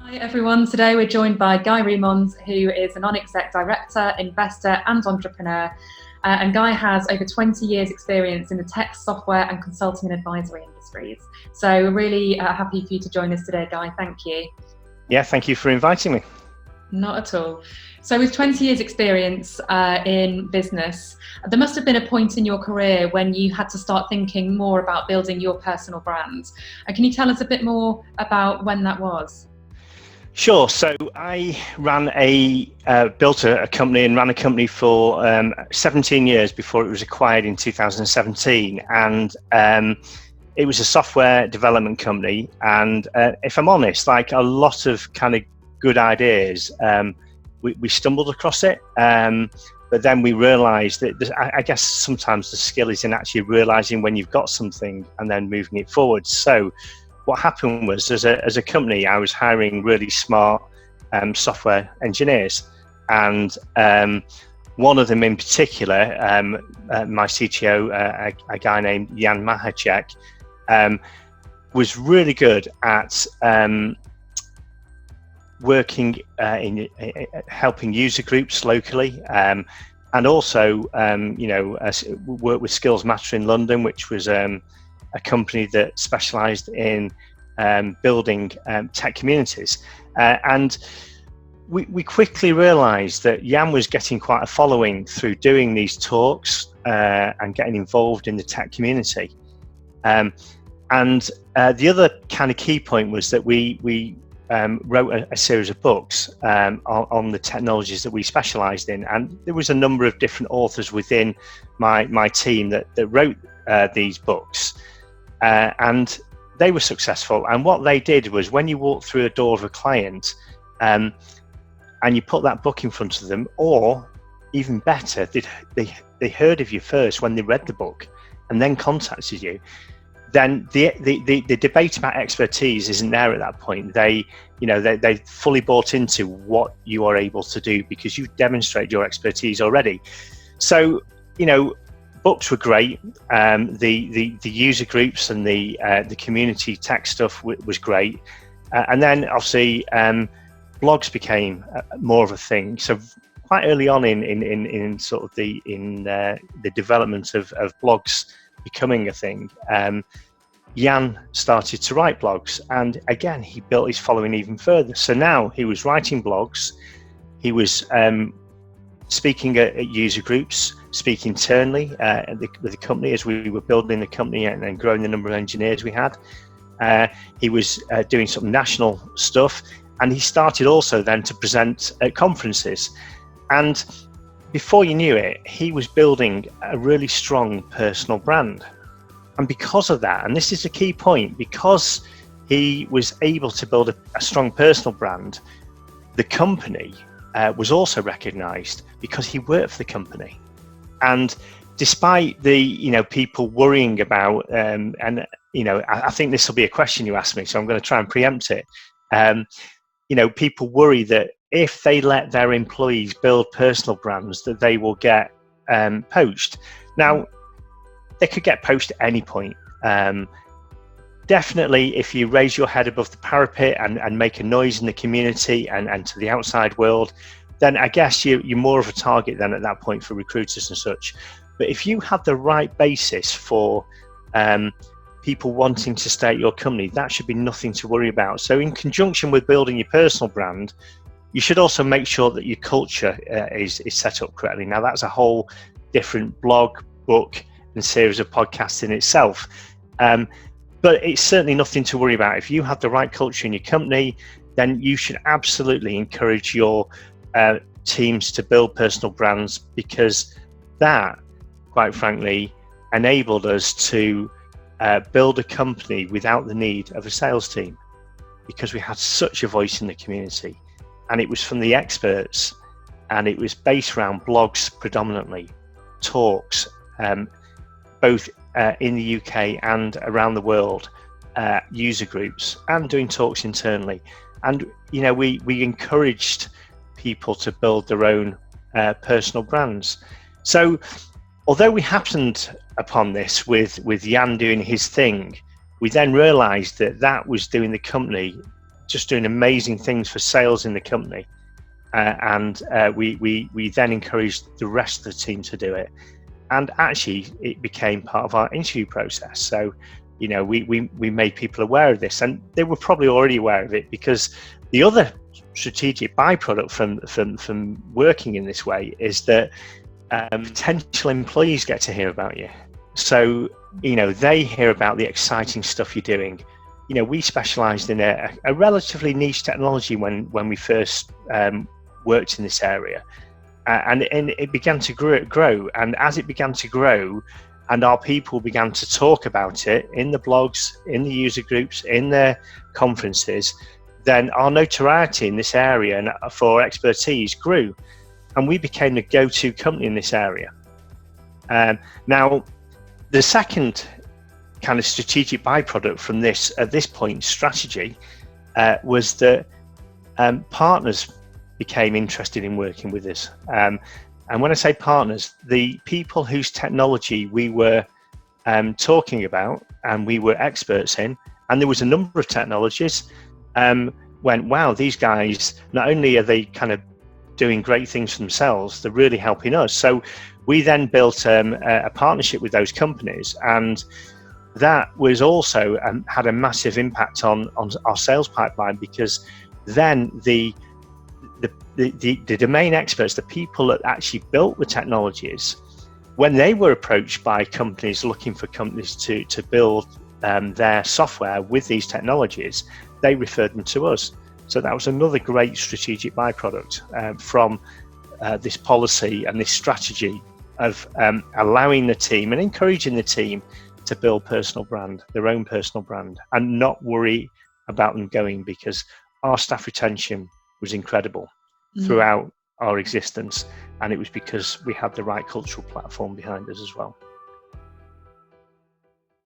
Hi everyone, today we're joined by Guy Remond, who is a non-exec director, investor and entrepreneur. And Guy has over 20 years experience in the tech, software and consulting and advisory industries. So we're really happy for you to join us today, Guy. Thank you. Yeah, thank you for inviting me. Not at all. So with 20 years experience in business, there must have been a point in your career when you had to start thinking more about building your personal brand. Can you tell us a bit more about when that was? Sure. So I built a company and ran a company for 17 years before it was acquired in 2017. And it was a software development company. And if I'm honest, like a lot of kind of good ideas, we stumbled across it. But then we realized that I guess sometimes the skill is in actually realizing when you've got something and then moving it forward. So what happened was, as a company, I was hiring really smart software engineers, and one of them in particular, my CTO, a guy named Jan Mahacek, was really good at working in helping user groups locally, and also worked with Skills Matter in London, which was a company that specialized in building tech communities. And we quickly realized that Jan was getting quite a following through doing these talks and getting involved in the tech community. And the other kind of key point was that we wrote a series of books on the technologies that we specialized in. And there was a number of different authors within my team that wrote these books. And they were successful. And what they did was, when you walk through a door of a client and you put that book in front of them, or even better, they heard of you first when they read the book and then contacted you, then the debate about expertise isn't there at that point. They fully bought into what you are able to do because you demonstrate your expertise already. So, books were great. The user groups and the community tech stuff was great. And then obviously blogs became more of a thing. So quite early on in sort of the development of blogs becoming a thing, Jan started to write blogs, and again he built his following even further. So now he was writing blogs, he was speaking at user groups, speak internally with the company as we were building the company and growing the number of engineers we had. He was doing some national stuff, and he started also then to present at conferences. And before you knew it, he was building a really strong personal brand. And because of that, and this is a key point, because he was able to build a strong personal brand, the company was also recognized because he worked for the company. And despite the people worrying about I think this will be a question you ask me, so I'm going to try and preempt it. People worry that if they let their employees build personal brands, that they will get poached. Now, they could get poached at any point. Definitely, if you raise your head above the parapet and make a noise in the community and to the outside world, then I guess you're more of a target then at that point for recruiters and such. But if you have the right basis for people wanting to stay at your company, that should be nothing to worry about. So in conjunction with building your personal brand, you should also make sure that your culture is set up correctly. Now, that's a whole different blog, book, and series of podcasts in itself. But it's certainly nothing to worry about. If you have the right culture in your company, then you should absolutely encourage your teams to build personal brands, because that, quite frankly, enabled us to build a company without the need of a sales team, because we had such a voice in the community, and it was from the experts, and it was based around blogs predominantly, talks, both in the UK and around the world, user groups, and doing talks internally. And we encouraged people to build their own personal brands. So although we happened upon this with Jan doing his thing, we then realized that was doing the company just doing amazing things for sales in the company. And we then encouraged the rest of the team to do it. And actually, it became part of our interview process. So, you know, we made people aware of this, and they were probably already aware of it, because the other strategic byproduct from working in this way is that potential employees get to hear about you. So, you know, they hear about the exciting stuff you're doing. You know, we specialised in a relatively niche technology when we first worked in this area, and it began to grow. And as it began to grow, and our people began to talk about it in the blogs, in the user groups, in the conferences, then our notoriety in this area and for expertise grew, and we became the go-to company in this area. Now, the second kind of strategic byproduct from this, at this point, strategy, was that partners became interested in working with us. And when I say partners, the people whose technology we were talking about and we were experts in, and there was a number of technologies, went, wow, these guys, not only are they kind of doing great things for themselves, they're really helping us. So we then built a partnership with those companies, and that was also had a massive impact on our sales pipeline, because then the domain experts, the people that actually built the technologies, when they were approached by companies looking for companies to build their software with these technologies, they referred them to us. So that was another great strategic byproduct from this policy and this strategy of allowing the team and encouraging the team to build their own personal brand, and not worry about them going, because our staff retention was incredible throughout our existence, and it was because we had the right cultural platform behind us as well.